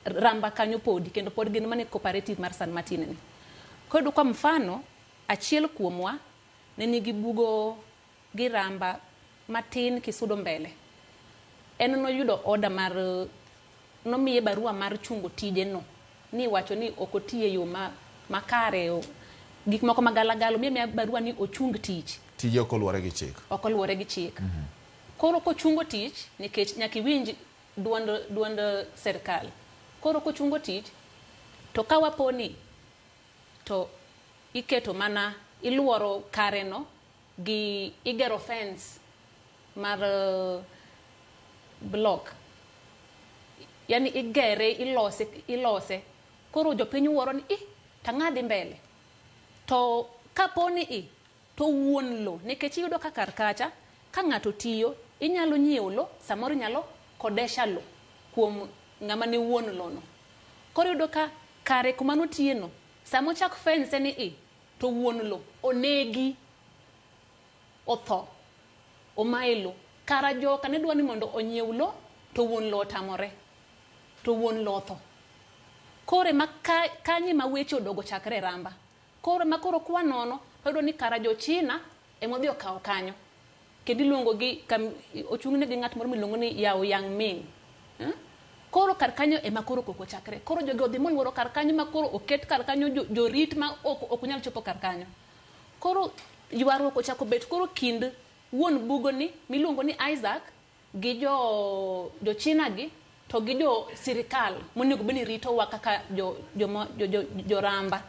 ramba kanyo podi kendo pod gin mane cooperative mar San Martin ni. Koro kwa mfano achiel kuomwa ne nigi bugo gi ramba matin kisudo mbele. En noyudo order mar nomiye barua mar chungo tije no. Ni wacho ni okotiye yo makare gik moko magalagalo miye barua ni ochung tich. Tije okoluore gi chik. Okoluore gi chik. Koro kochungo tich nikech nyaki winj duond serikal. Koro kochungo tich to kawaponi to iketo mana iluoro kare no gi igero fence mar block. Yani igere ilose. Koro jopiny wuoro ni tang'adhi mbele. To kaponi to wuon lo nikech iyudo ka kar kacha ka ng'ato tiyo inyalo nyiewo lo samoro inyalo kodesha lo kuom ng'ama ne wuon lo no. Koro iyudo ka kare kuma notiye no samo chak fence ni to wuon lo onegi otho omaelo kara joka ne dwani mondo onyiew lo to wuon lo otamore to wuon lo otho. Kore kanyi ma weche odogo chakre ramba. Koro kwa nono to ni kara jo China emodhi okawo kanyo. Kendo iluongo gi ochung'ne gi ng'at moro miluongo ni Yao Yang Ming. Koro kar kanyo ema koro koko chakre. Koro jogo odhi moluoro kar kanyo ma koro oket kar kanyo jorit ma ok nyal chopo kar kanyo. Koro ywaruok ochako bet koro kind wuon bugo ni miluongo ni Isaac gi jo China gi to gi jo sirikal monego beni rito wa kaka jo ramba.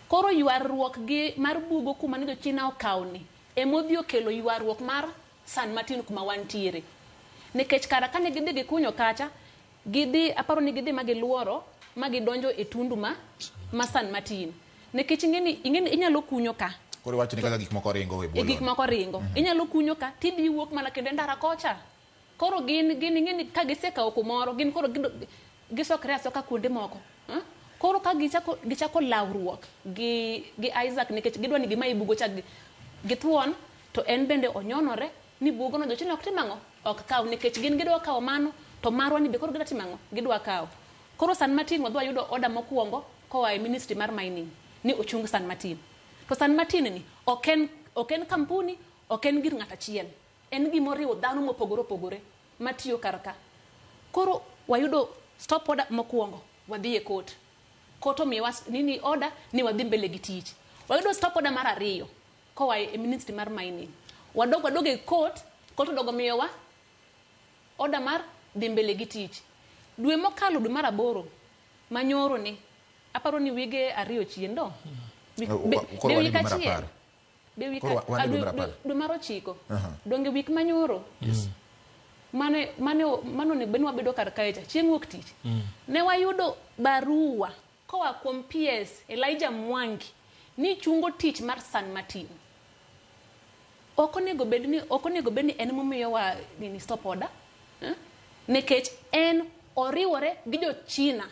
Koro ywaruok gi mar bugo kuma ne jo China okawo ni emodhi okelo ywaruok mar San Martin kuma wantiere. Nikech kara kane gidhi gikunyo kacha aparo ni gidhi magiluoro magidonjo e tundu ma San Martin. Nikech ing'eni inyalo kunyo ka. Koro wacho ni kaka gik moko ringo e bolo. Gik moko ringo. Inyalo kunyo ka tidhi wuok mana kendo ndara kocha. Koro gin ing'eni ka gisekawo kumoro gin koro gisokre asoka kuonde moko. Koro ka gichako lawruok gi Isaac nikech gidwa ni gima ibugo cha githuon to en bende onyonore ni bugo no jo China ok timango ok kaw nikech gin gidwa kawo mano to marwa ni be koro gidwa timango gidwa kawo. Koro San Martin wadwa yudo order mokuongo koa e ministry mar mining ni ochung San Martin. To San Martin ni ok en kampuni ok en gir ng'at achiel. En gimoriwo dhano mopogore matiyo karka. Koro wayudo stop order mokuongo wadhi e court. Koto miwa nini order ni wadhi mbele gi tich. Wayudo stop order mar ariyo koa e ministry mar mining. Wadogo e court odogo miyowa order mar dhi mbele gi tich. Dwe mokalo dwe mar 8 manyoro ni aparo ni wige ariyo chien do. Dwe mar 9 donge wik manyoro. Mano ne benwa bedo kar kaecha chieng' wuok tich. Ne wayudo barua koa kuom PS Elijah Mwangi ni chungo tich mar San Martin. Okonego bedni en momiyo wa nini stop order. Nekech en oriwore gi jo China.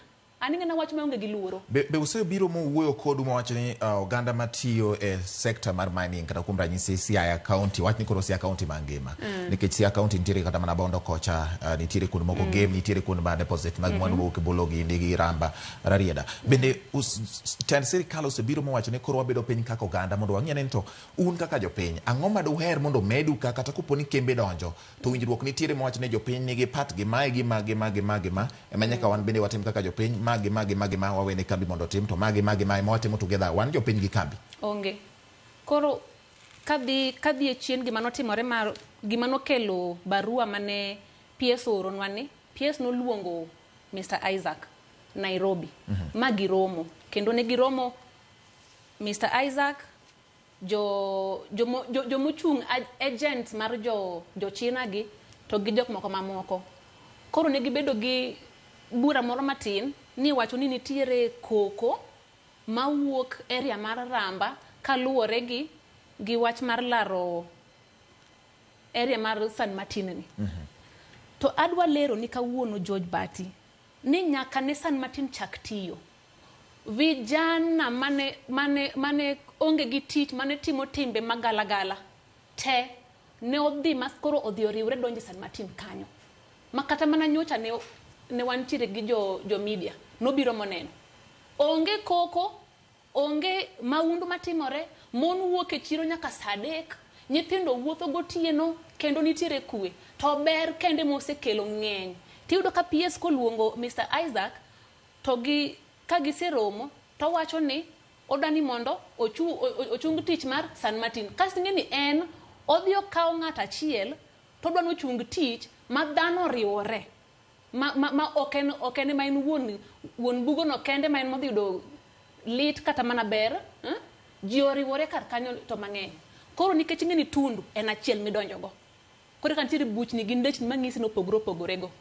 Aninga na wach maonge gi luoro. Be usebiro mo wuoyo kodu mo wacho ni oganda matiyo e sector mar mining kata kuom ranyisi Siaya County wach ni koro Siaya County mangima nikech Siaya County nitiere kata mana Bondo kocha nitiere kuonde moko game nitiere kuonde ma deposit mag mwandu moko bolo gi ndigi ramba rarieda. Bende tend sirikal osebiro mo wacho ni koro wabedo piny kaka oganda mondo wang'e ni to un kaka jopiny ang'o ma duher mondo medu kata koponi kembe donjo to winjruok nitiere mo wacho ni jopiny nigi pat gi ma emanyaka wan bende watim kaka jopiny magi wawene kambi mondo tim to magi watimo together wan jopiny gi kambi onge. Koro kadhi e chien gima notimore mar gima nokelo barua mane PS oronwa ni PS noluongo Mr. Isaac Nairobi magiromo kendo ne giromo Mr. Isaac jo mochung agents mar jo China gi to gi jok moko mamoko. Koro ne gibedo gi bura moro matin ni wacho ni nitiere koko mawuok area mar ramba kaluwore gi wach mar laro area mar San Martin ni. To adwa lero ni kawuono George Bati ni nyaka ne San Martin chak tiyo vijana mane onge gi tich mane timo timbe magalagala te ne odhi maskoro odhi oriwre donje San Martin kanyo makata mana nyocha ne ne wantiere gi jo media nobiro moneno onge koko onge maundu matimore mon wuok e chiro nyaka saa 3 nyithindo wuotho gotieno kendo nitiere kwe to ber kende mosekelo ng'eny tiyudo ka PS koluongo Mr. Isaac to ka giseromo to wacho ni odani mondo ochung tich mar San Martin kasi ng'eni en odhi okawo ng'at achiel to dwano chung tich ma dhano riwore ma okene ma en wuon bugo no kende ma en modhi yudo lit kata mana ber ji oriwore kar kanyo to mang'eny koro nikech ng'eni Tundu en achiel midonjogo koro kan nitiere buchni gi ndechni mang'isi no pogore go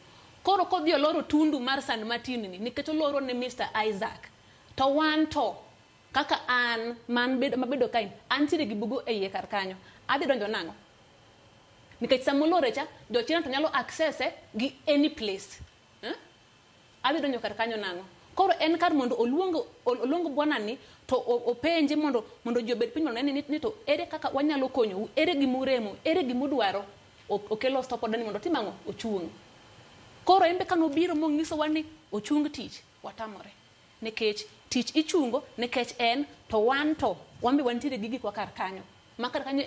koro kodhi oloro Tundu mar San Martin ni nikech oloro ne Mr. Isaac to wan to kaka an mabedo kain antiere gi bugo e iye kar kanyo adhi donjo nang'o nikech samolore cha jochina to nyalo access gi any place adhi donjo kar kanyo nang'o koro en kar mondo oluong bwana ni to openje mondo jobed piny mondo ni to ere kaka wanyalo konyo ere gimuremo ere gimudwaro okelo stop odani mondo timang'o ochung koro embe kanobiro mong'iso wani ochung tich watamore nikech tich ichungo nikech en to wan to wambe wantiere gi gikwa kar kanyo ma kar kanyo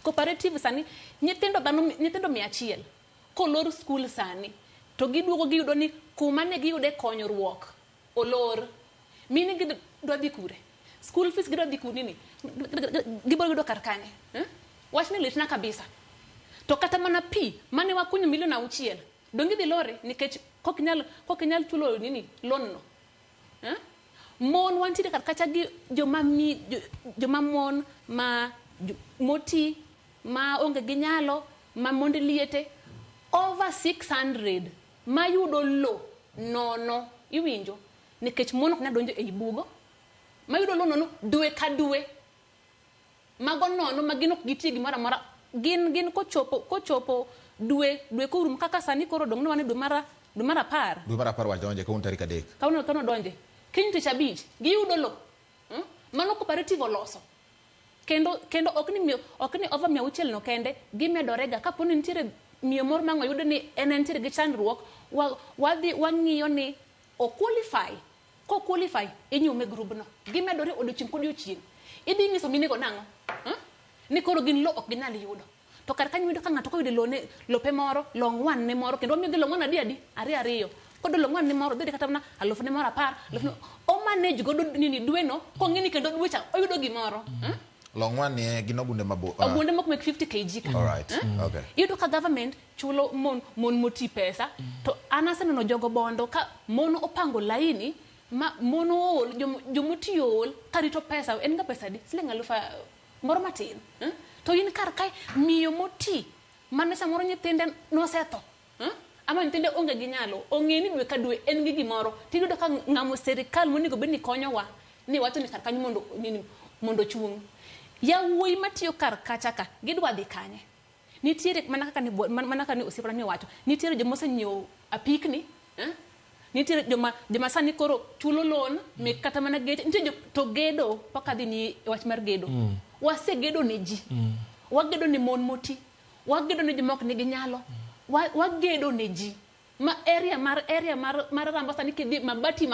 cooperative sani nyithindo 100 kolor school sani to giduogo giyudo ni kuma ne giyude konyruok olor mini gidwa dhi kure school fees gidwa dhi kure ni gibiro yudo kar kanye wach ni litna kabisa to kata mana pi mane wakunyo milion 6 dongi dhi lore nikech kokinyal chulo nini loan no mon wantiere kar kacha gi joma mon moti ma onge gi nyalo ma monde liete over 600 ma yudo lo nono iwinjo nikech mon ok na donjo e ibugo ma yudo lo nono dwe ka dwe mago nono ma gin ok gitie gimoro amora gin kochopo dwe korum kaka sani koro dong nwane dwe mara 10 wach donje kawuono tarik 3 kawuono donje kiny tich 5 giyudo lo mano cooperative oloso kendo ok ni over 600 no kende gimedorega kaponi nitiere miyo moro mang'o yudo ni nitiere gi chandruok wang'iyo ni o qualify inyume grubno gimedore odiochieng' kodiochieng' idhi nyiso minego nang'o ni koro gin lo ok ginyal yudo to kar kanyo yudo ka ng'ato koyudo lope moro long one ne moro kendo omiyo gi long one adi 2 kodo long one ne moro bede kata na 1000 ne moro 10 o manage godo nini dwe no kong'eni kendo dwe cha oyudo gimoro long one ni gin ogunde mabo ogunde mok 50 kg ka all right okay yudo ka government chulo mon moti pesa to anaseno no jogo bondo ka mon opango laini ma mono ol jomotiyo ol karito pesa en ga pesa di siling 1000 moro matin to in kar kai miyo moti mane samoro nyithinde nosetho ama nyithinde onge gi nyalo ong'eni dwe ka dwe en gi gimoro tiyudo ka ng'amo serikal monego bedni konyowa ni wacho ni kar kanyo mondo chung yawuoyi matiyo kar kacha ka gidwa dhi kanye nitiere mana kaka ni osiepna ni wacho nitiere joma osenyiewo apikni nitiere joma sani koro chulo loan me kata mana geche nitiere to gedo paka dhi ni wach mar gedo wasegedo ne ji wagedo ne mon moti wagedo ne joma ok nigi nyalo wagedo ne ji ma area mar Rambasa ni kidhi mabati